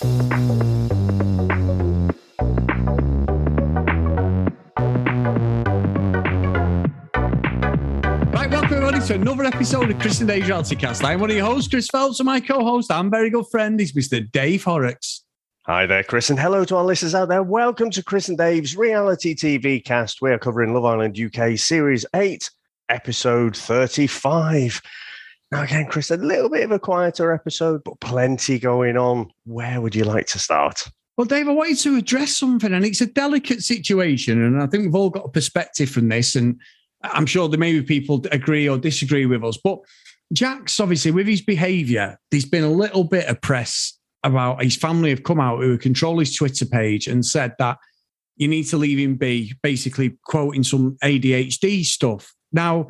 To another episode of Chris and Dave's Reality Cast. I'm one of your hosts, Chris Phelps, and my co-host and very good friend is Mr. Dave Horrocks. Hi there, Chris, and hello to our listeners out there. Welcome to Chris and Dave's Reality TV Cast. We are covering Love Island UK Series 8, Episode 35. Now again, Chris, a little bit of a quieter episode, but plenty going on. Where would you like to start? Well, Dave, I wanted to address something, and it's a delicate situation, and I think we've all got a perspective from this, and I'm sure there may be people agree or disagree with us, but Jack's obviously with his behaviour, there's been a little bit of press about his family have come out who control his Twitter page and said that you need to leave him be, basically quoting some ADHD stuff. Now,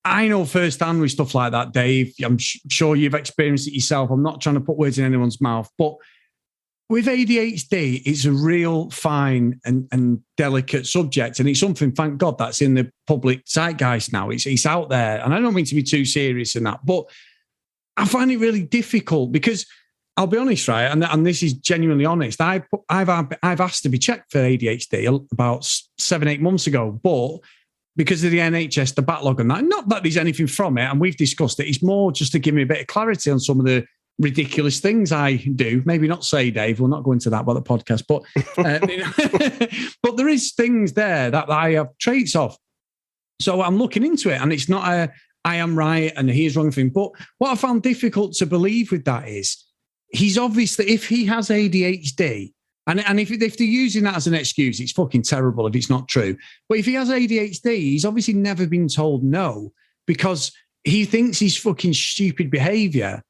I know firsthand with stuff like that, Dave. I'm sure you've experienced it yourself. I'm not trying to put words in anyone's mouth, but with ADHD, it's a real fine and delicate subject. And it's something, thank God, that's in the public zeitgeist now. It's out there. And I don't mean to be too serious in that, but I find it really difficult because I'll be honest, right? And this is genuinely honest. I've asked to be checked for ADHD about 7-8 months ago, but because of the NHS, the backlog and that, not that there's anything from it, and we've discussed it, it's more just to give me a bit of clarity on some of the ridiculous things I do. Maybe not say, Dave, we'll not go into that about the podcast, but but there is things there that I have traits of. So I'm looking into it, and it's not a I am right and he is wrong thing. But what I found difficult to believe with that is he's obviously, if he has ADHD, and if they're using that as an excuse, it's fucking terrible if it's not true. But if he has ADHD, he's obviously never been told no because he thinks his fucking stupid behaviour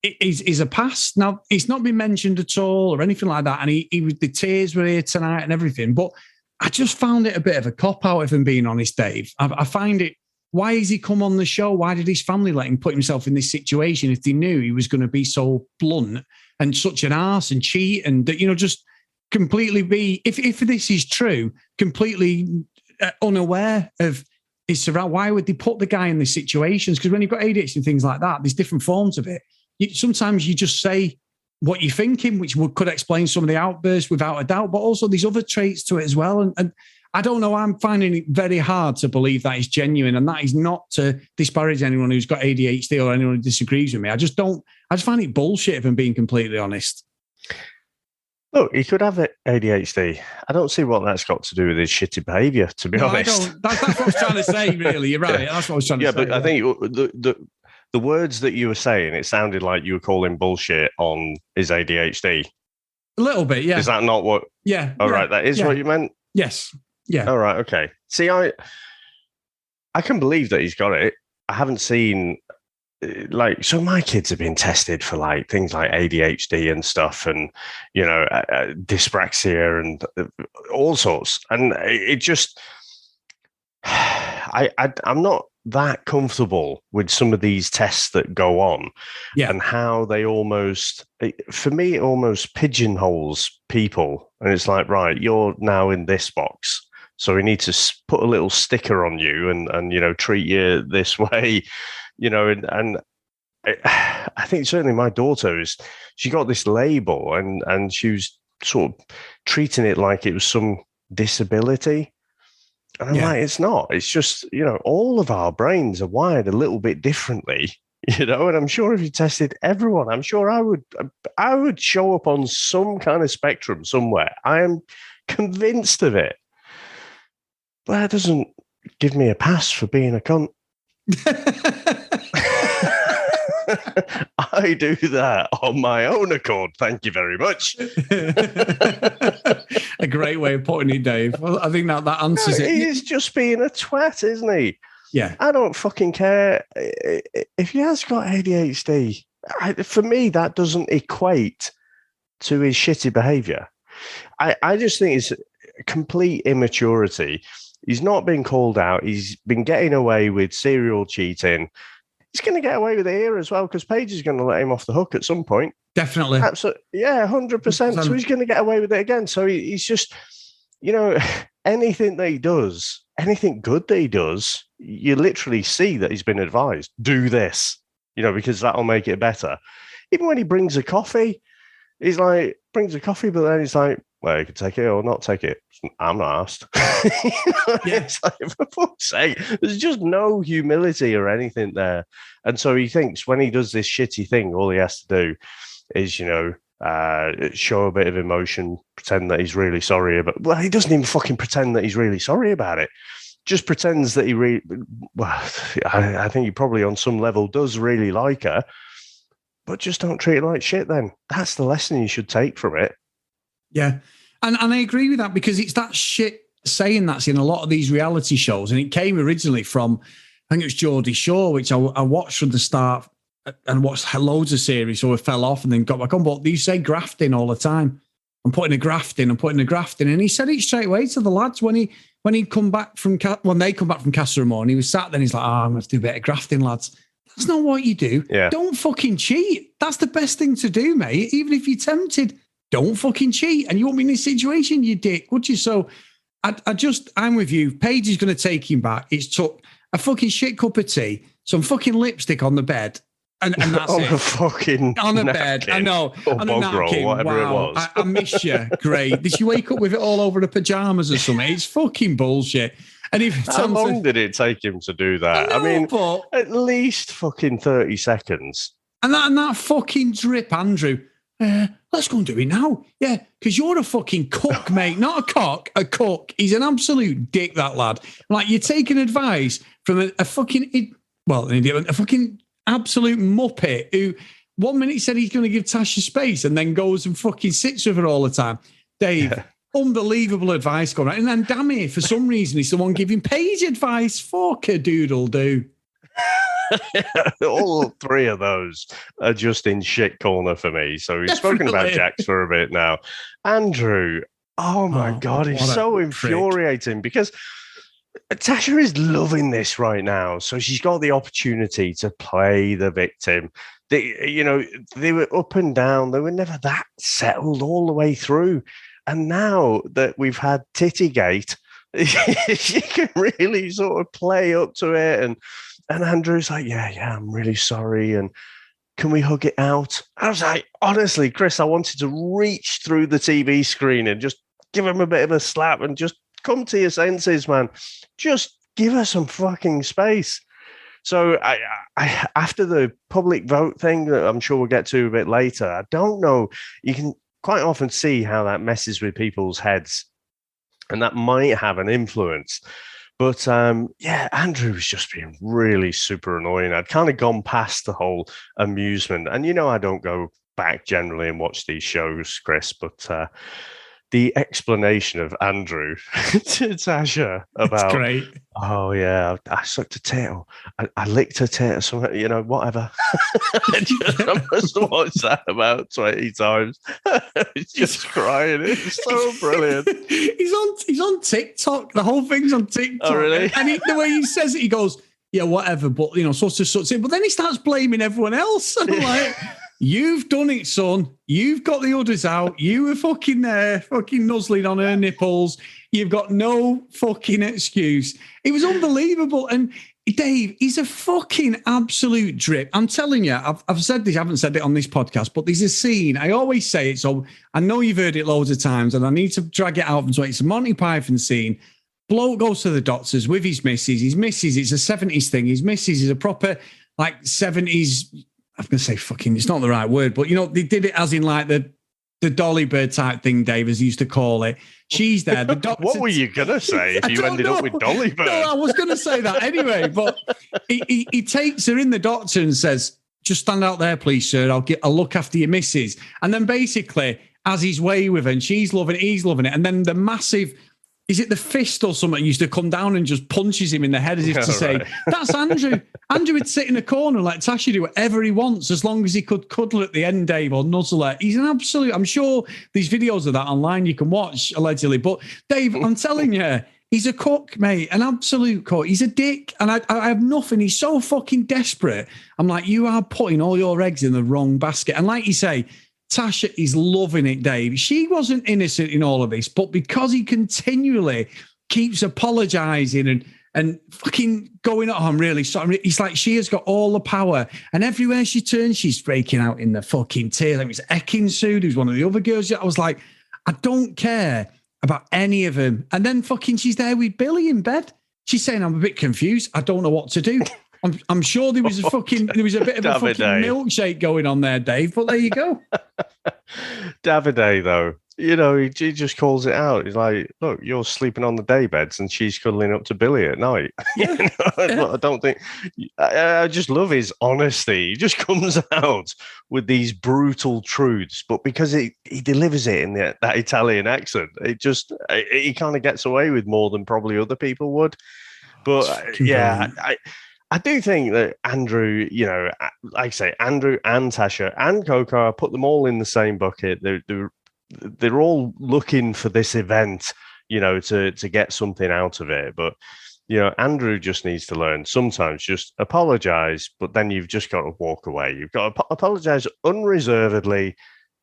is a pass. Now, it's not been mentioned at all or anything like that. And the tears were here tonight and everything. But I just found it a bit of a cop-out, if I'm being honest, Dave. I find it, why has he come on the show? Why did his family let him put himself in this situation if they knew he was going to be so blunt and such an arse and cheat and, just completely be, if this is true, completely unaware of his surroundings? Why would they put the guy in these situations? Because when you've got ADHD and things like that, there's different forms of it. Sometimes you just say what you're thinking, which could explain some of the outbursts without a doubt, but also there's other traits to it as well. And I don't know, I'm finding it very hard to believe that is genuine. And that is not to disparage anyone who's got ADHD or anyone who disagrees with me. I just find it bullshit if I'm being completely honest. Look, he could have ADHD. I don't see what that's got to do with his shitty behaviour, to be honest. That's what I was trying to say, really. You're right. Yeah. That's what I was trying to say. Yeah, but I think the words that you were saying, it sounded like you were calling bullshit on his ADHD. A little bit, yeah. Is that not what? Yeah. Oh, right. That is what you meant? Yes. Yeah. All right. Okay. See, I can believe that he's got it. I haven't seen, so my kids have been tested for things like ADHD and stuff and, dyspraxia and all sorts. And it just, I'm not that comfortable with some of these tests that go on and how they almost pigeonholes people. And it's like, right, you're now in this box. So we need to put a little sticker on you and treat you this way, and I think certainly my daughter she got this label and she was sort of treating it like it was some disability. And I'm like, it's not. It's just, all of our brains are wired a little bit differently, and I'm sure if you tested everyone, I'm sure I would show up on some kind of spectrum somewhere. I am convinced of it. But that doesn't give me a pass for being a cunt. I do that on my own accord. Thank you very much. A great way of putting it, Dave. Well, I think that answers it. He's just being a twat, isn't he? Yeah. I don't fucking care if he has got ADHD. For me, that doesn't equate to his shitty behaviour. I just think it's complete immaturity. He's not been called out. He's been getting away with serial cheating. He's going to get away with it here as well because Paige is going to let him off the hook at some point. Definitely. Absolutely. Yeah, 100%. So he's going to get away with it again. So he's just, anything that he does, anything good that he does, you literally see that he's been advised, do this, because that'll make it better. Even when he brings a coffee, He's like, brings a coffee, but then he's like, well, you can take it or not take it. I'm not asked. Yeah. It's like, for fuck's sake, there's just no humility or anything there. And so he thinks when he does this shitty thing, all he has to do is, show a bit of emotion, pretend that he's really sorry about. Well, he doesn't even fucking pretend that he's really sorry about it. Just pretends that he really. Well, I think he probably on some level does really like her, but just don't treat it like shit. Then that's the lesson you should take from it. Yeah, and I agree with that, because it's that shit saying that's in a lot of these reality shows, and it came originally from, I think it was Geordie Shore, which I watched from the start and watched loads of series, so I fell off and then got back on. But they say grafting all the time. I'm putting a graft in, and he said it straight away to the lads when he'd come back from when they come back from Casa Amor, and he was sat there and he's like, I'm going to do a bit of grafting, lads. That's not what you do. Yeah. Don't fucking cheat. That's the best thing to do, mate. Even if you're tempted, don't fucking cheat. And you won't be in this situation, you dick, would you? So I'm with you. Paige is going to take him back. It's took a fucking shit cup of tea, some fucking lipstick on the bed, and that's on it. A fucking on a napkin, bed. I know. or on a bog napkin. roll, whatever Wow. it was. I miss you. Great. Did you wake up with it all over the pajamas or something? It's fucking bullshit. And if How long did it take him to do that? I mean, at least fucking 30 seconds. And that fucking drip, Andrew. Let's go and do it now. Yeah, because you're a fucking cook, mate. Not a cock, a cook. He's an absolute dick, that lad. Like, you're taking advice from a fucking, an idiot, a fucking absolute muppet who 1 minute said he's going to give Tasha space and then goes and fucking sits with her all the time. Dave, unbelievable advice going on. And then Dammy, for some reason, he's the one giving Paige advice. Fuck a doodle do. All three of those are just in shit corner for me. So we've spoken about Jax for a bit now. Andrew, oh my God, he's so infuriating because Tasha is loving this right now. So she's got the opportunity to play the victim. They were up and down. They were never that settled all the way through. And now that we've had Tittygate, she can really sort of play up to it. And Andrew's like, yeah, I'm really sorry. And can we hug it out? I was like, honestly, Chris, I wanted to reach through the TV screen and just give him a bit of a slap and just come to your senses, man. Just give her some fucking space. So I after the public vote thing that I'm sure we'll get to a bit later, I don't know. You can quite often see how that messes with people's heads, and that might have an influence. But Andrew was just being really super annoying. I'd kind of gone past the whole amusement. And I don't go back generally and watch these shows, Chris, but the explanation of Andrew to Tasha about, great. Oh, yeah, I sucked a tail. I licked her tail, something, whatever. I must have watched that about 20 times. He's just crying. It's so brilliant. He's on TikTok. The whole thing's on TikTok. Oh, really? And the way he says it, he goes, yeah, whatever, but, such and such. But then he starts blaming everyone else. And I'm like, you've done it, son. You've got the udders out. You were fucking there, fucking nuzzling on her nipples. You've got no fucking excuse. It was unbelievable. And Dave, he's a fucking absolute drip. I'm telling you, I've said this, I haven't said it on this podcast, but there's a scene. I always say it, so I know you've heard it loads of times, and I need to drag it out. So it's a Monty Python scene. Bloke goes to the doctors with his missus. His missus, it's a 70s thing. His missus is a proper, 70s, I'm going to say fucking, it's not the right word, but, they did it as in the dolly bird type thing, Dave, as he used to call it. She's there. The doctor, what were you going to say if you ended up with dolly bird? No, I was going to say that anyway, but he takes her in the doctor and says, just stand out there, please, sir. I'll look after your missus. And then basically, as he's way with her, and she's loving it, he's loving it. And then the massive, is it the fist or something, used to come down and just punches him in the head as if to say, that's Andrew. Andrew would sit in a corner and let Tasha do whatever he wants as long as he could cuddle at the end, Dave, or nuzzle her. He's an absolute, I'm sure there's videos of that online you can watch, allegedly. But Dave, I'm telling you, he's a cook, mate, an absolute cook. He's a dick. And I have nothing. He's so fucking desperate. I'm like, you are putting all your eggs in the wrong basket. And like you say, Tasha is loving it, Dave. She wasn't innocent in all of this, but because he continually keeps apologising and fucking going, oh, I'm really sorry. He's like, she has got all the power. And everywhere she turns, she's breaking out in the fucking tears. Like, it was Ekin-Su, who's one of the other girls. I was like, I don't care about any of them. And then fucking she's there with Billy in bed. She's saying, I'm a bit confused. I don't know what to do. I'm sure there was a bit of a fucking milkshake going on there, Dave, but there you go. Davide, though, he just calls it out. He's like, look, you're sleeping on the day beds and she's cuddling up to Billy at night. Yeah. I don't think, I just love his honesty. He just comes out with these brutal truths, but because he delivers it in that Italian accent, he kind of gets away with more than probably other people would. But I do think that Andrew, like I say, Andrew and Tasha and Coco, I put them all in the same bucket. They're all looking for this event, to get something out of it. But, Andrew just needs to learn sometimes just apologize, but then you've just got to walk away. You've got to apologize unreservedly,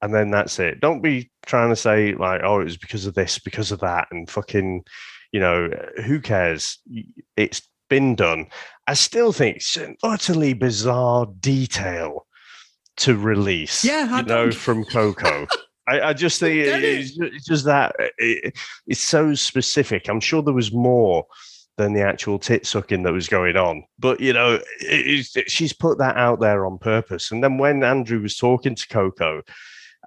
and then that's it. Don't be trying to say like, oh, it was because of this, because of that, and fucking, who cares? It's been done. I still think it's an utterly bizarre detail to release, from Coco. I just think it's just that it's so specific. I'm sure there was more than the actual tit sucking that was going on, but she's put that out there on purpose. And then when Andrew was talking to Coco,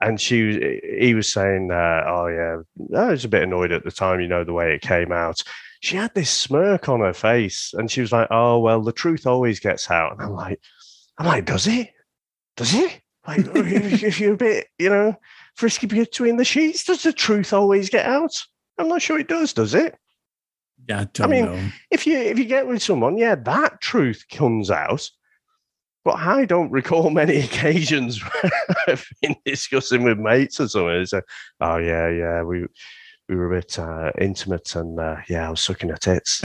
and he was saying, I was a bit annoyed at the time, the way it came out. She had this smirk on her face, and she was like, "Oh well, the truth always gets out." And I'm like, does it? Does it? Like, if you're a bit, frisky between the sheets, does the truth always get out? I'm not sure it does it? Yeah, I mean, know. if you get with someone, that truth comes out. But I don't recall many occasions where I've been discussing with mates or something. It's like, oh yeah, we were a bit intimate, and I was sucking her tits.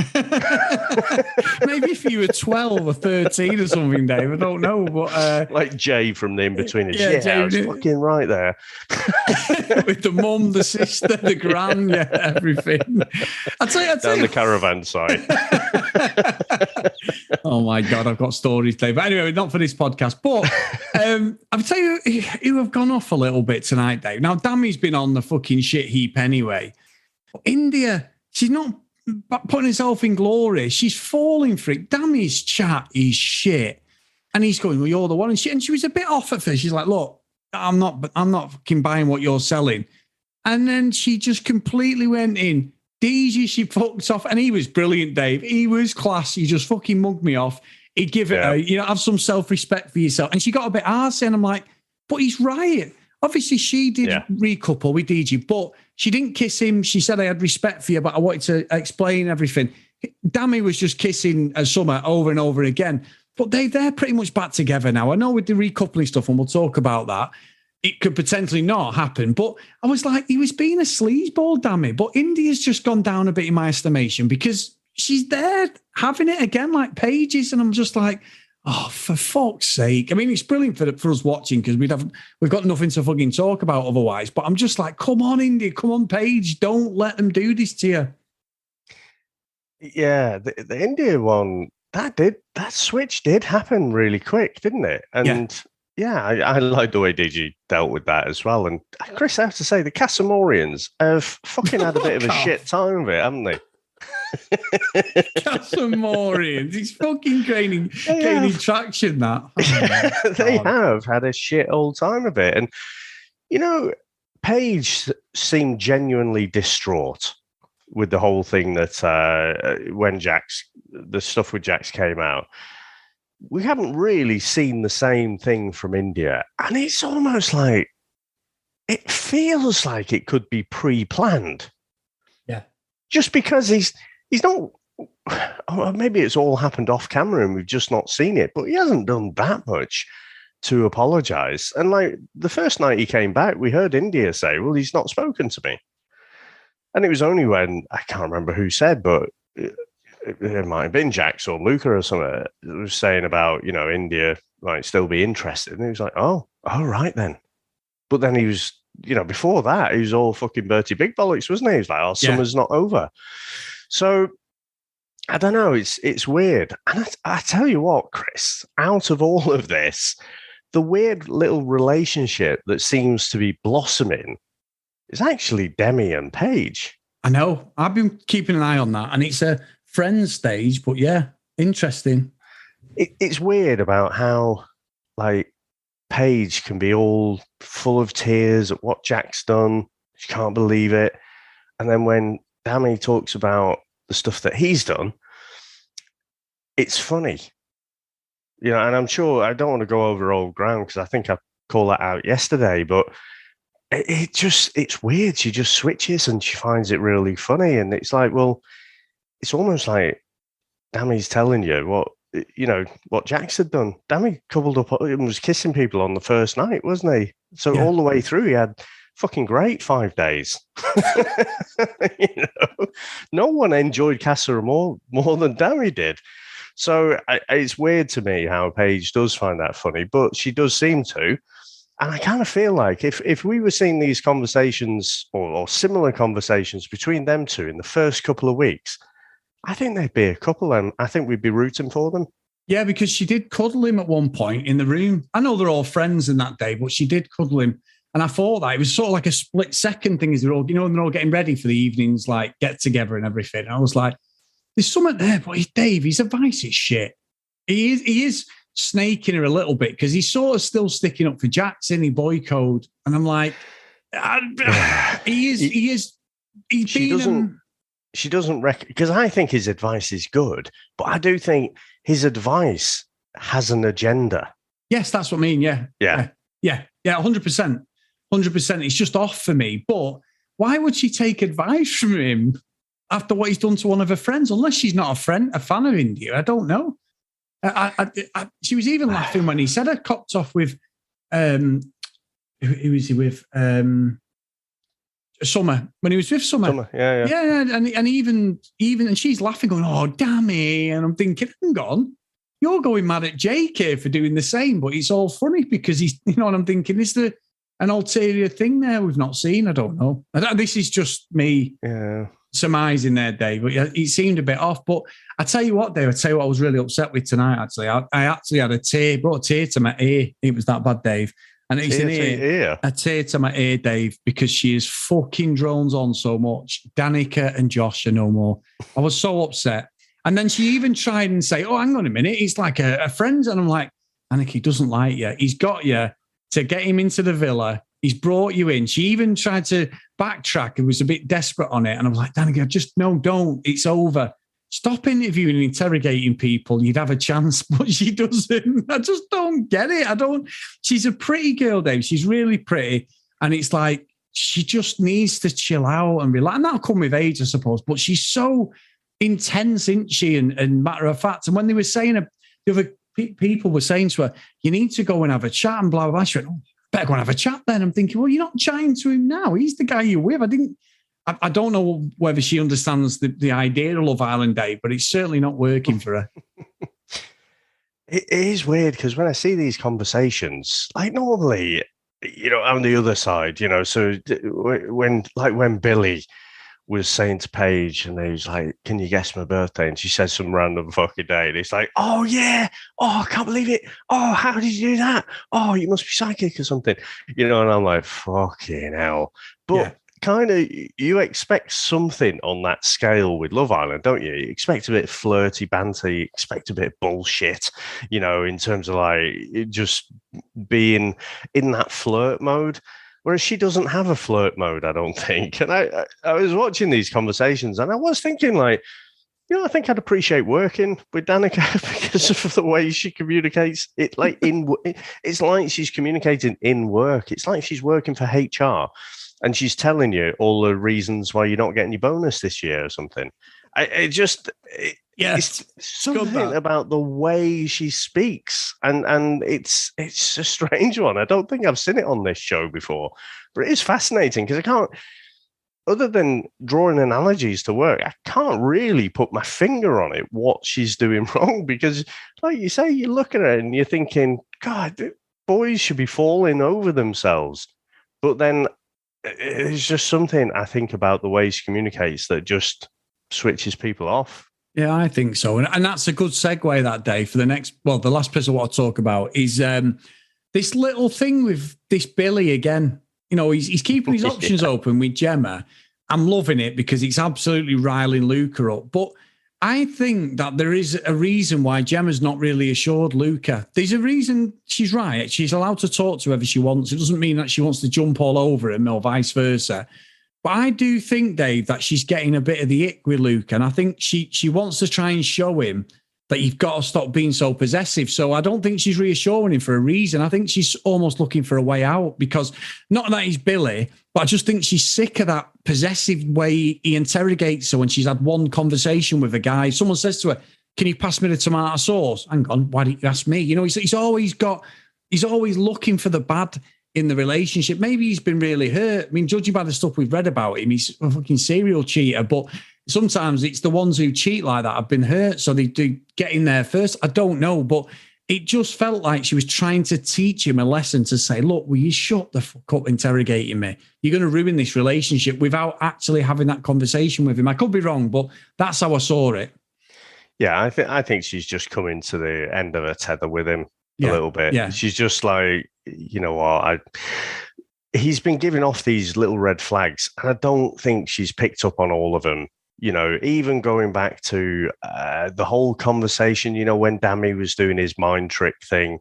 Maybe if you were 12 or 13 or something, Dave, I don't know. But like Jay from the In-Betweeners. Yeah, I was fucking right there. With the mum, the sister, the gran, everything. I'll tell you. Down the caravan side. Oh my God, I've got stories, Dave. But anyway, not for this podcast. But I'll tell you who have gone off a little bit tonight, Dave. Now, Dammy's been on the fucking shit heap anyway. But India, she's not putting herself in glory. She's falling for it. Dammy's chat is shit. And he's going, well, you're the one. And she was a bit off at first. She's like, look, I'm not fucking buying what you're selling. And then she just completely went in. DG, she fucked off. And he was brilliant, Dave. He was class. He just fucking mugged me off. He'd give it have some self-respect for yourself. And she got a bit arsey, and I'm like, but he's right. Obviously, she did recouple with DG, but she didn't kiss him. She said, I had respect for you, but I wanted to explain everything. Dammy was just kissing Summer over and over again. But they're pretty much back together now. I know with the recoupling stuff, and we'll talk about that, it could potentially not happen. But I was like, he was being a sleazeball, Dammy. But India's just gone down a bit in my estimation because she's there having it again like Pages. And I'm just like, oh, for fuck's sake. I mean, it's brilliant for us watching because we've got nothing to fucking talk about otherwise. But I'm just like, come on, India, come on, Paige. Don't let them do this to you. Yeah, the India one, that switch did happen really quick, didn't it? And I like the way DG dealt with that as well. And Chris, I have to say, the Casamorians have fucking had a bit of a shit time of it, haven't they? Casamorians, he's fucking gaining traction. That they have had a shit old time of it, and Paige seemed genuinely distraught with the whole thing that when the stuff with Jax came out. We haven't really seen the same thing from India, and it's almost like it feels like it could be pre-planned. Yeah, just because he's not. Or maybe it's all happened off camera and we've just not seen it, but he hasn't done that much to apologize. And like the first night he came back, we heard India say, "Well, he's not spoken to me," and it was only when I can't remember who said, but. It might have been Jax or Luca or something that was saying about, India might still be interested. And he was like, oh, all right then. But then he was, before that, he was all fucking Bertie Big Bollocks, wasn't he? He was like, oh, summer's not over. So I don't know. It's weird. And I tell you what, Chris, out of all of this, the weird little relationship that seems to be blossoming is actually Demi and Paige. I know. I've been keeping an eye on that, and it's a friend stage, but yeah, interesting. It's weird about how, like, Paige can be all full of tears at what Jack's done. She can't believe it. And then when Demi talks about the stuff that he's done, it's funny. You know, and I'm sure I don't want to go over old ground because I think I called that out yesterday, but it's weird. She just switches and she finds it really funny. And it's like, well, it's almost like Dami's telling you what Jax had done. Dami coupled up and was kissing people on the first night, wasn't he? So all the way through, he had fucking great 5 days. No one enjoyed Casa more than Dami did. So it's weird to me how Paige does find that funny, but she does seem to. And I kind of feel like if we were seeing these conversations or similar conversations between them two in the first couple of weeks, I think they'd be a couple, and I think we'd be rooting for them. Yeah, because she did cuddle him at one point in the room. I know they're all friends in that day, but she did cuddle him. And I thought that it was sort of like a split second thing as they're all, they're all getting ready for the evenings, like get together and everything. And I was like, there's something there, but Dave, he's advice is shit. He is snaking her a little bit because he's sort of still sticking up for Jackson, he boy code. And I'm like, She doesn't because I think his advice is good, but I do think his advice has an agenda. Yes, that's what I mean. Yeah. 100%. It's just off for me. But why would she take advice from him after what he's done to one of her friends? Unless she's not a fan of India, I don't know. She was even laughing when he said I copped off with who was he with? Summer, when he was with Summer. Yeah. And even and she's laughing, going, "Oh, damn it!" And I'm thinking, "Hang on, you're going mad at Jake here for doing the same," but it's all funny because he's, and I'm thinking, is there an ulterior thing there we've not seen? I don't know. This is just me surmising there, Dave. But it seemed a bit off. But I tell you what, Dave. I was really upset with tonight. Actually, I actually had brought a tear to my ear. It was that bad, Dave. And it's an ear, a tear to my ear, Dave, because she is fucking drones on so much. Danica and Josh are no more. I was so upset. And then she even tried and say, "Oh, hang on a minute. He's like a friend." And I'm like, Danica, he doesn't like you. He's got you to get him into the villa. He's brought you in. She even tried to backtrack and was a bit desperate on it. And I'm like, Danica, don't. It's over. Stop interviewing and interrogating people. You'd have a chance, but she doesn't. I just don't get it. She's a pretty girl, Dave. She's really pretty. And it's like, she just needs to chill out and relax. And that'll come with age, I suppose. But she's so intense, isn't she? And matter of fact. And when they were saying, the other people were saying to her, you need to go and have a chat and blah, blah, blah. She went, better go and have a chat then. I'm thinking, well, you're not chatting to him now. He's the guy you're with. I don't know whether she understands the idea of Love Island, Dave, but it's certainly not working for her. It is weird because when I see these conversations, like normally, on the other side, so when Billy was saying to Paige and he was like, "Can you guess my birthday?" And she says some random fucking day. And it's like, "Oh, yeah. Oh, I can't believe it. Oh, how did you do that? Oh, you must be psychic or something." And I'm like, fucking hell. But kind of, you expect something on that scale with Love Island, don't you? You expect a bit of flirty banter, you expect a bit of bullshit, in terms of like just being in that flirt mode. Whereas she doesn't have a flirt mode, I don't think. And I was watching these conversations and I was thinking like, I think I'd appreciate working with Danica because of the way she communicates. It's like she's communicating in work. It's like she's working for HR. And she's telling you all the reasons why you're not getting your bonus this year or something. It's something about the way she speaks, and it's a strange one. I don't think I've seen it on this show before, but it is fascinating because I can't, other than drawing analogies to work, I can't really put my finger on it what she's doing wrong because, like you say, you look at her and you're thinking, God, boys should be falling over themselves, but then it's just something I think about the way she communicates that just switches people off. Yeah, I think so. And that's a good segue that day for the the last person I want to talk about is this little thing with this Billy again. You know, he's keeping his options open with Gemma. I'm loving it because it's absolutely riling Luca up. But I think that there is a reason why Gemma's not really assured Luca. There's a reason she's right. She's allowed to talk to whoever she wants. It doesn't mean that she wants to jump all over him or vice versa. But I do think, Dave, that she's getting a bit of the ick with Luke. And I think she wants to try and show him that you've got to stop being so possessive. So I don't think she's reassuring him for a reason. I think she's almost looking for a way out because not that he's Billy, but I just think she's sick of that possessive way he interrogates her when she's had one conversation with a guy. Someone says to her, "Can you pass me the tomato sauce?" Hang on, why didn't you ask me? You know, he's always looking for the bad in the relationship. Maybe he's been really hurt. I mean, judging by the stuff we've read about him, he's a fucking serial cheater. But sometimes it's the ones who cheat like that have been hurt, so they do get in there first. I don't know, but it just felt like she was trying to teach him a lesson to say, look, will you shut the fuck up interrogating me? You're going to ruin this relationship without actually having that conversation with him. I could be wrong, but that's how I saw it. Yeah, I think she's just coming to the end of her tether with him a little bit. Yeah. She's just like, you know what, he's been giving off these little red flags, and I don't think she's picked up on all of them. You know, even going back to the whole conversation, you know, when Dammy was doing his mind trick thing,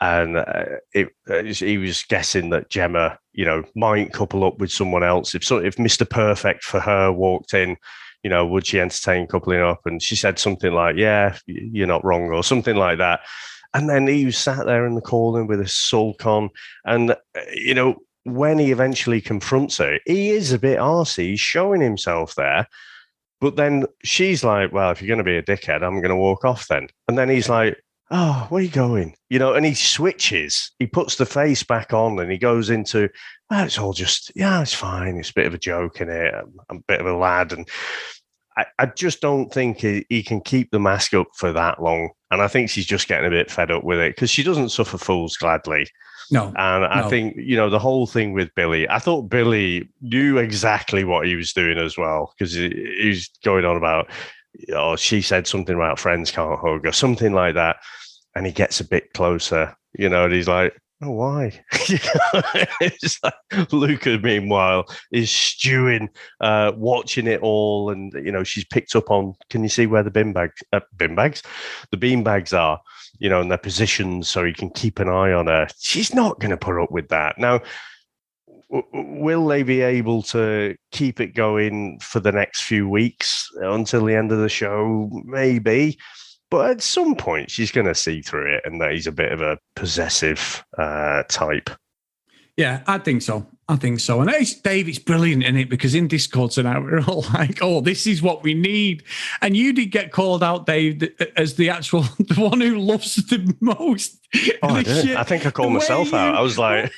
and he was guessing that Gemma, you know, might couple up with someone else. If Mr. Perfect for her walked in, you know, would she entertain coupling up? And she said something like, "Yeah, you're not wrong," or something like that. And then he was sat there in the corner with a sulk on. And, you know, when he eventually confronts her, he is a bit arsey. He's showing himself there. But then she's like, well, if you're going to be a dickhead, I'm going to walk off then. And then he's like, oh, where are you going? You know, and he switches. He puts the face back on and he goes into, well, it's all just, yeah, it's fine. It's a bit of a joke in it. I'm a bit of a lad. And I just don't think he can keep the mask up for that long. And I think she's just getting a bit fed up with it because she doesn't suffer fools gladly. No. And I think, you know, the whole thing with Billy, I thought Billy knew exactly what he was doing as well, because he was going on about, oh, she said something about friends can't hug or something like that. And he gets a bit closer, you know, and he's like, oh, why? It's like Luca, meanwhile, is stewing, watching it all. And, you know, she's picked up on, can you see where the the beanbags are, you know, and their positions so he can keep an eye on her. She's not going to put up with that. Now, will they be able to keep it going for the next few weeks until the end of the show? Maybe. But at some point, she's going to see through it and that he's a bit of a possessive type. Yeah, I think so. And Dave, it's brilliant in it because in Discord tonight, we're all like, oh, this is what we need. And you did get called out, Dave, as the one who loves the most. Oh, I did. I think I called myself out. I was like...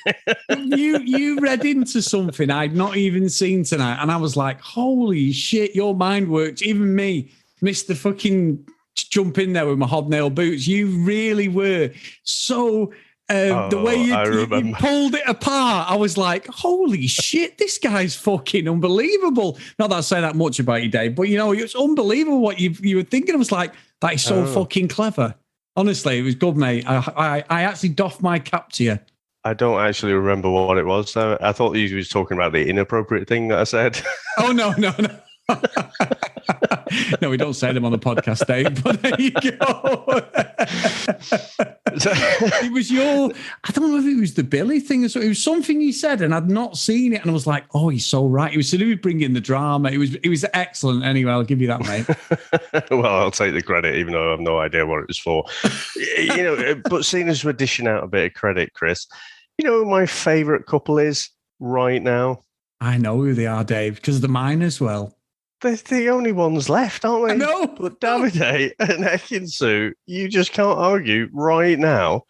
you read into something I'd not even seen tonight. And I was like, holy shit, your mind works. Even me, Mr. fucking... jump in there with my hobnail boots. You really were so the way you pulled it apart. I was like, holy shit, this guy's fucking unbelievable. Not that I say that much about you, Dave, but you know, it's unbelievable what you were thinking. I was like, that is so fucking clever. Honestly, it was good, mate. I actually doffed my cap to you. I don't actually remember what it was, though. I thought you was talking about the inappropriate thing that I said. Oh, no. No, we don't say them on the podcast, Dave, but there you go. It was I don't know if it was the Billy thing or something. It was something he said and I'd not seen it. And I was like, oh, he's so right. It was to do with bringing the drama. It was excellent. Anyway, I'll give you that, mate. Well, I'll take the credit, even though I have no idea what it was for. You know, but seeing as we're dishing out a bit of credit, Chris, you know who my favourite couple is right now? I know who they are, Dave, because of the mine as well. They're the only ones left, aren't they? No. But Davide and Ekinsu, you just can't argue right now.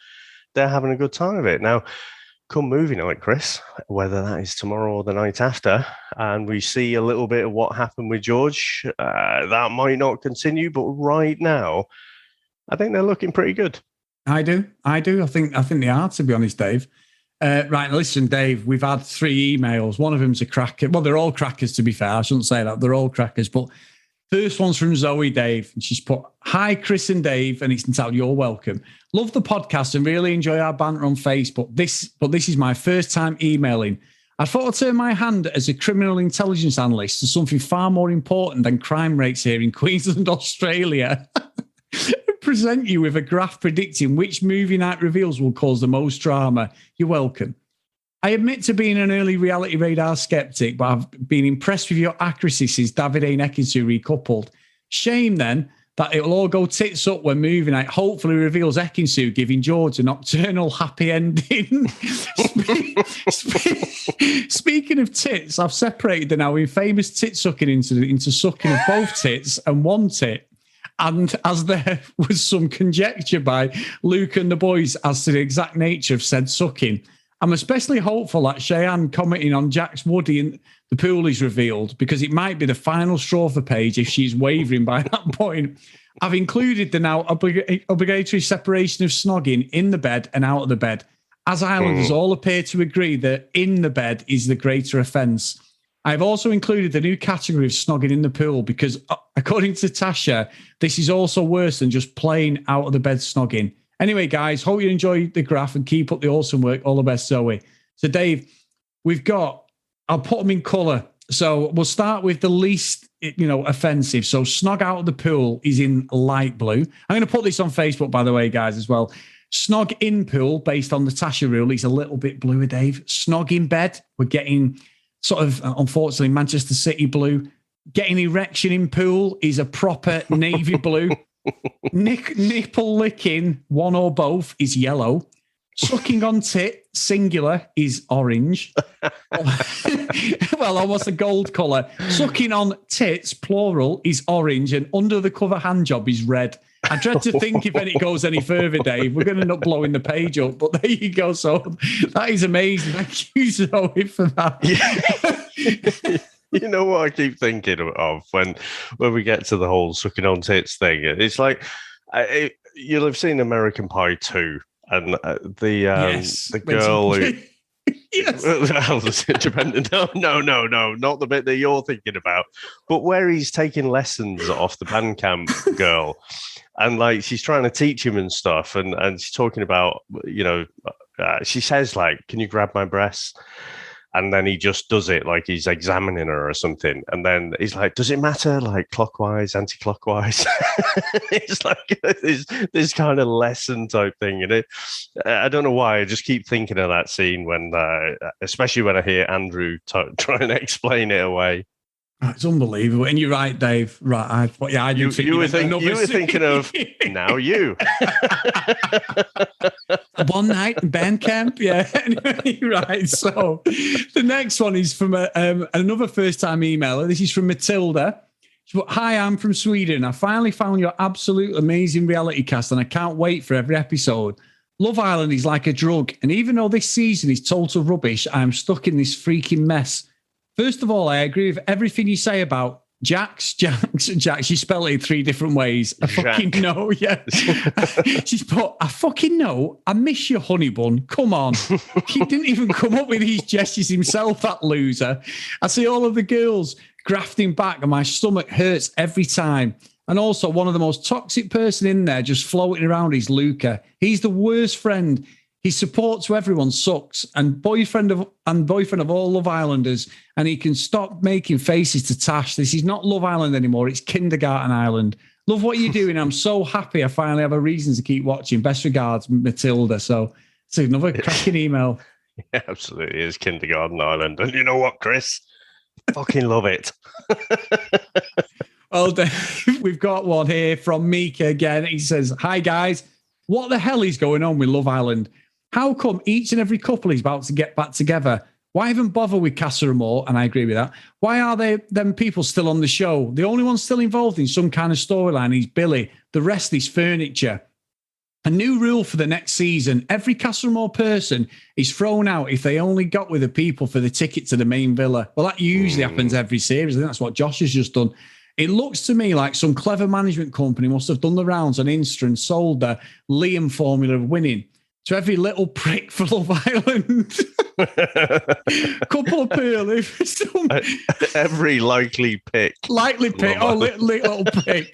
They're having a good time of it. Now, come movie night, Chris, whether that is tomorrow or the night after, and we see a little bit of what happened with George, that might not continue. But right now, I think they're looking pretty good. I do. I think they are, to be honest, Dave. Right, listen, Dave, we've had 3 emails. One of them's a cracker. Well, they're all crackers, to be fair. I shouldn't say that. They're all crackers. But First one's from Zoe, Dave. And she's put, hi, Chris and Dave. And it's entitled, You're Welcome. Love the podcast and really enjoy our banter on Facebook. But this is my first time emailing. I thought I'd turn my hand as a criminal intelligence analyst to something far more important than crime rates here in Queensland, Australia. Present you with a graph predicting which movie night reveals will cause the most drama. You're welcome. I admit to being an early reality radar skeptic, but I've been impressed with your accuracy since Davide and Ekinsu recoupled. Shame then that it'll all go tits up when movie night hopefully reveals Ekinsu giving George a nocturnal happy ending. Speaking of tits, I've separated the now infamous tit sucking into sucking of both tits and one tit. And as there was some conjecture by Luke and the boys as to the exact nature of said sucking, I'm especially hopeful that Cheyenne commenting on Jack's Woody in the pool is revealed, because it might be the final straw for Paige if she's wavering by that point. I've included the now obligatory separation of snogging in the bed and out of the bed, as Islanders all appear to agree that in the bed is the greater offence. I've also included the new category of snogging in the pool because, according to Tasha, this is also worse than just plain out of the bed snogging. Anyway, guys, hope you enjoy the graph and keep up the awesome work. All the best, Zoe. So, Dave, I'll put them in colour. So we'll start with the least, offensive. So snog out of the pool is in light blue. I'm going to put this on Facebook, by the way, guys, as well. Snog in pool, based on the Tasha rule, is a little bit bluer, Dave. Snog in bed, we're getting sort of, unfortunately, Manchester City blue. Getting erection in pool is a proper navy blue. Nipple licking, one or both, is yellow. Sucking on tit, singular, is orange. Well, almost a gold colour. Sucking on tits, plural, is orange. And under the cover hand job is red. I dread to think if it goes any further, Dave, we're going to end up blowing the page up. But there you go. So that is amazing. Thank you, Zoe, for that. Yeah. You know what I keep thinking of when we get to the whole sucking on tits thing? It's like, you'll have seen American Pie 2, and the girl who... Yes. No, not the bit that you're thinking about, but where he's taking lessons off the band camp girl, and like she's trying to teach him and stuff, and she's talking about, she says like, "Can you grab my breasts?" And then he just does it like he's examining her or something. And then he's like, does it matter, like clockwise, anti-clockwise? It's like this kind of lesson type thing. I don't know why. I just keep thinking of that scene when, especially when I hear Andrew trying to explain it away. It's unbelievable. And you're right, Dave. Right. You were thinking of now you. One night in band camp. Yeah. Anyway, right. So the next one is from another first-time emailer. This is from Matilda. She put, hi, I'm from Sweden. I finally found your absolute amazing reality cast and I can't wait for every episode. Love Island is like a drug. And even though this season is total rubbish, I'm stuck in this freaking mess. First of all, I agree with everything you say about Jax. She spelled it 3 different ways. I fucking know, yeah. She's put, I fucking know. I miss you, honey bun. Come on. He didn't even come up with these gestures himself, that loser. I see all of the girls grafting back and my stomach hurts every time. And also, one of the most toxic person in there just floating around is Luca. He's the worst friend. His support to everyone sucks, and boyfriend of all Love Islanders, and he can stop making faces to Tash. This is not Love Island anymore. It's Kindergarten Island. Love what you're doing. I'm so happy I finally have a reason to keep watching. Best regards, Matilda. So it's another cracking email. Yeah, absolutely. It's Kindergarten Island. And you know what, Chris? Fucking love it. Well, we've got one here from Mika again. He says, hi, guys. What the hell is going on with Love Island? How come each and every couple is about to get back together? Why even bother with Casa Amor? And I agree with that. Why are them people still on the show? The only one still involved in some kind of storyline is Billy. The rest is furniture. A new rule for the next season. Every Casa Amor person is thrown out if they only got with the people for the ticket to the main villa. Well, that usually happens every series. I think that's what Josh has just done. It looks to me like some clever management company must have done the rounds on Insta and sold the Liam formula of winning. To every little prick for Love Island. Couple of pearly for some. Every likely pick. Likely pick. Oh, little pick.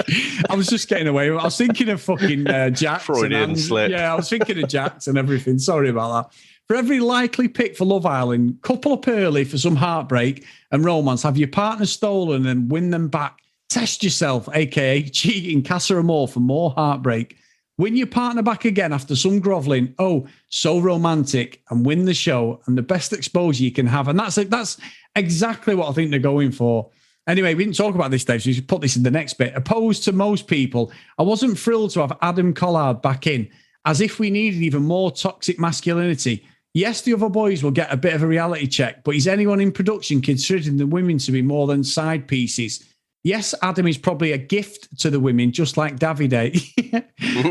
I was just getting away with it. I was thinking of fucking Jax. Freudian slip. Yeah, I was thinking of Jax and everything. Sorry about that. For every likely pick for Love Island, couple of pearly for some heartbreak and romance. Have your partner stolen and win them back. Test yourself, a.k.a. cheating, Casa Amor for more heartbreak. Win your partner back again after some groveling. Oh, so romantic, and win the show and the best exposure you can have. And that's exactly what I think they're going for. Anyway, we didn't talk about this, Dave, so you should put this in the next bit. Opposed to most people, I wasn't thrilled to have Adam Collard back in, as if we needed even more toxic masculinity. Yes, the other boys will get a bit of a reality check, but is anyone in production considering the women to be more than side pieces? Yes, Adam is probably a gift to the women, just like Davide.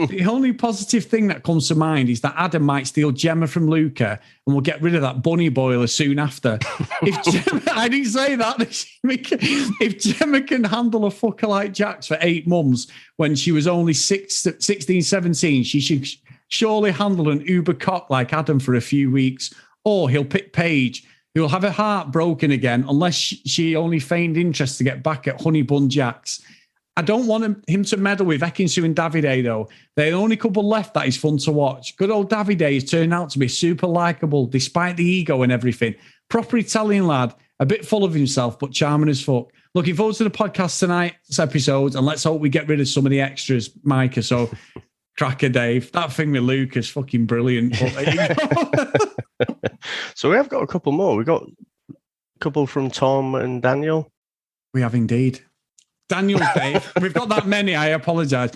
The only positive thing that comes to mind is that Adam might steal Gemma from Luca and we'll get rid of that bunny boiler soon after. I didn't say that. If Gemma can handle a fucker like Jax for 8 months when she was only 16, 17, she should surely handle an uber cock like Adam for a few weeks. Or he'll pick Paige, who will have her heart broken again unless she only feigned interest to get back at Honey Bun Jax. I don't want him to meddle with Ekin-Su and Davide, though. They're the only couple left that is fun to watch. Good old Davide has turned out to be super likeable, despite the ego and everything. Proper Italian lad, a bit full of himself, but charming as fuck. Looking forward to the podcast tonight's episode, and let's hope we get rid of some of the extras, Micah. So, cracker Dave. That thing with Luke is fucking brilliant. So we have got a couple more. We've got a couple from Tom and Daniel. We have indeed. Daniel's, Dave. We've got that many. I apologise.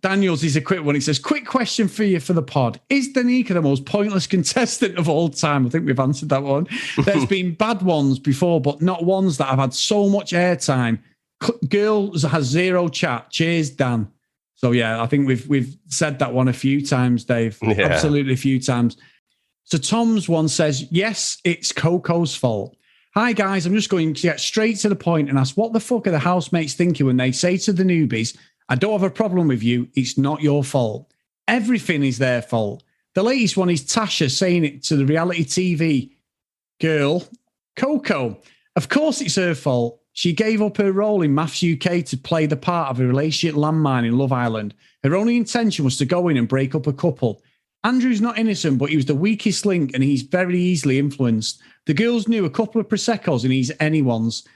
Daniel's is a quick one. It says, quick question for you for the pod. Is Danica the most pointless contestant of all time? I think we've answered that one. There's been bad ones before, but not ones that have had so much airtime. Girls has zero chat. Cheers, Dan. So, yeah, I think we've said that one a few times, Dave. Yeah. Absolutely a few times. So Tom's one says, yes, it's Coco's fault. Hi, guys. I'm just going to get straight to the point and ask, what the fuck are the housemates thinking when they say to the newbies, I don't have a problem with you. It's not your fault. Everything is their fault. The latest one is Tasha saying it to the reality TV girl, Coco. Of course it's her fault. She gave up her role in Maths UK to play the part of a relationship landmine in Love Island. Her only intention was to go in and break up a couple. Andrew's not innocent, but he was the weakest link and he's very easily influenced. The girls knew a couple of Prosecco's and he's anyone's.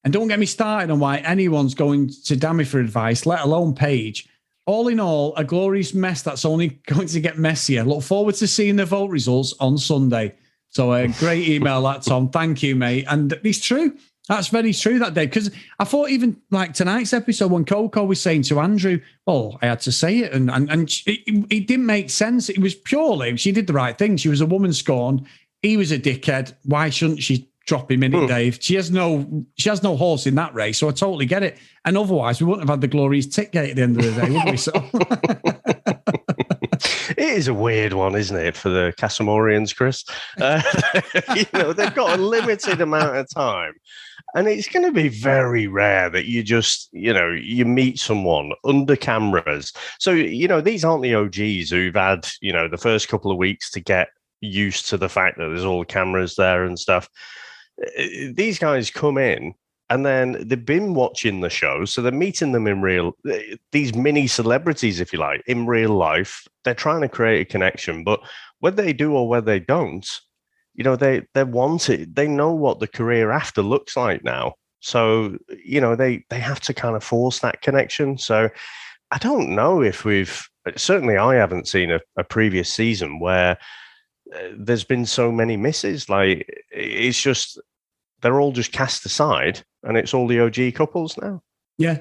And don't get me started on why anyone's going to Dammy for advice, let alone Paige. All in all, a glorious mess that's only going to get messier. Look forward to seeing the vote results on Sunday. So a great email, that, Tom. Thank you, mate. And it's true. That's very true that day. Because I thought even like tonight's episode when Coco was saying to Andrew, oh, I had to say it. And it didn't make sense. It was purely, she did the right thing. She was a woman scorned. He was a dickhead. Why shouldn't she drop him in it, Dave? She has no horse in that race. So I totally get it. And otherwise, we wouldn't have had the glorious tick gate at the end of the day, would we? So it is a weird one, isn't it, for the Casamorians, Chris? They've got a limited amount of time. And it's going to be very rare that you just, you meet someone under cameras. So, these aren't the OGs who've had, the first couple of weeks to get used to the fact that there's all the cameras there and stuff. These guys come in and then they've been watching the show. So they're meeting them in these mini celebrities, if you like, in real life. They're trying to create a connection. But whether they do or whether they don't, they want it. They know what the career after looks like now. So, they have to kind of force that connection. So I don't know if certainly I haven't seen a previous season where there's been so many misses. Like, it's just, they're all just cast aside and it's all the OG couples now. Yeah.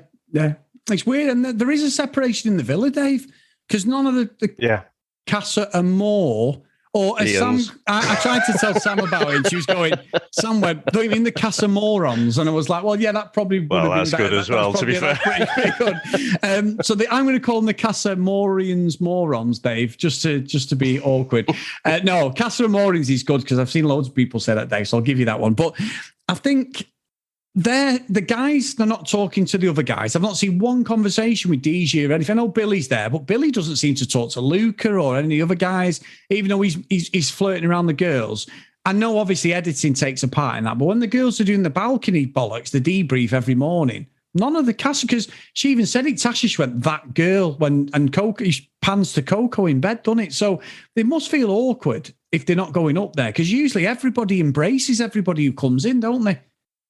It's weird. And there is a separation in the villa, Dave, because none of the Casa are more. Or as Sam, I tried to tell Sam about it, and she was going, Sam went, don't you mean the Casa morons? And I was like, well, yeah, that probably would have been that's better. Good as well, to be fair. Pretty good. So I'm going to call them the Casa Morians morons, Dave, just to be awkward. No, Casa Morians is good because I've seen loads of people say that, Dave, so I'll give you that one. But I think the guys, they're not talking to the other guys. I've not seen one conversation with DJ or anything. I know Billy's there, but Billy doesn't seem to talk to Luca or any other guys, even though he's flirting around the girls. I know obviously editing takes a part in that, but when the girls are doing the balcony bollocks, the debrief every morning, none of the cast, because she even said it, Tasha, she went, that girl, and Coco, he pans to Coco in bed, doesn't it? So they must feel awkward if they're not going up there, because usually everybody embraces everybody who comes in, don't they?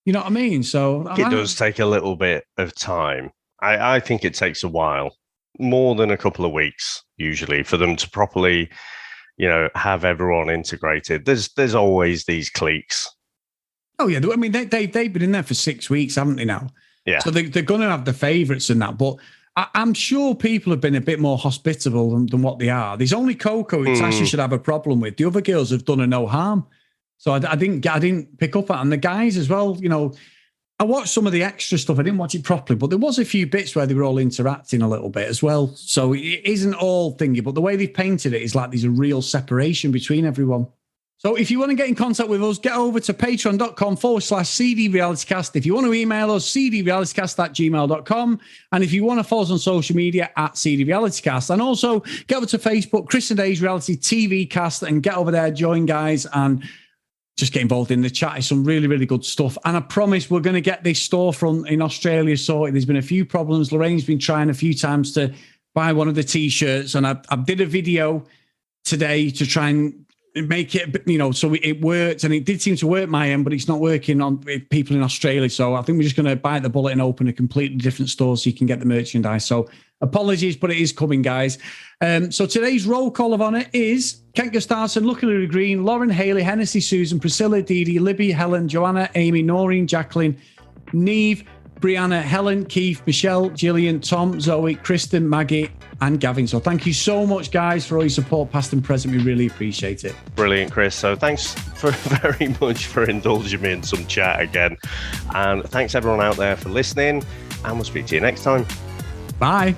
You know what I mean? So it does take a little bit of time. I think it takes a while, more than a couple of weeks, usually, for them to properly, have everyone integrated. There's always these cliques. Oh, yeah. I mean, they've been in there for 6 weeks, haven't they now? Yeah. So they're going to have the favourites and that. But I'm sure people have been a bit more hospitable than what they are. There's only Coco who Tasha should have a problem with. The other girls have done her no harm. So I didn't pick up on it. And the guys as well, I watched some of the extra stuff. I didn't watch it properly, but there was a few bits where they were all interacting a little bit as well. So it isn't all thingy, but the way they've painted it is like there's a real separation between everyone. So if you want to get in contact with us, get over to patreon.com/CD Realitycast. If you want to email us, cdrealitycast@gmail.com. And if you want to follow us on social media, @CD Realitycast. And also get over to Facebook, Chris and Dave's Reality TV Cast, and get over there, join guys, and just get involved in the chat. It's some really, really good stuff. And I promise we're going to get this storefront in Australia sorted. There's been a few problems. Lorraine's been trying a few times to buy one of the T-shirts. And I did a video today to try and make it, so it worked. And it did seem to work my end, but it's not working on people in Australia. So I think we're just going to bite the bullet and open a completely different store so you can get the merchandise. So apologies, but it is coming, guys. So today's roll call of honour is Kent Gustafson, Lucky Louie Green, Lauren Haley, Hennessy Susan, Priscilla, Dee Dee, Libby, Helen, Joanna, Amy, Noreen, Jacqueline, Neve, Brianna, Helen, Keith, Michelle, Gillian, Tom, Zoe, Kristen, Maggie, and Gavin. So thank you so much, guys, for all your support, past and present. We really appreciate it. Brilliant, Chris. So thanks very much for indulging me in some chat again. And thanks everyone out there for listening. And we'll speak to you next time. Bye.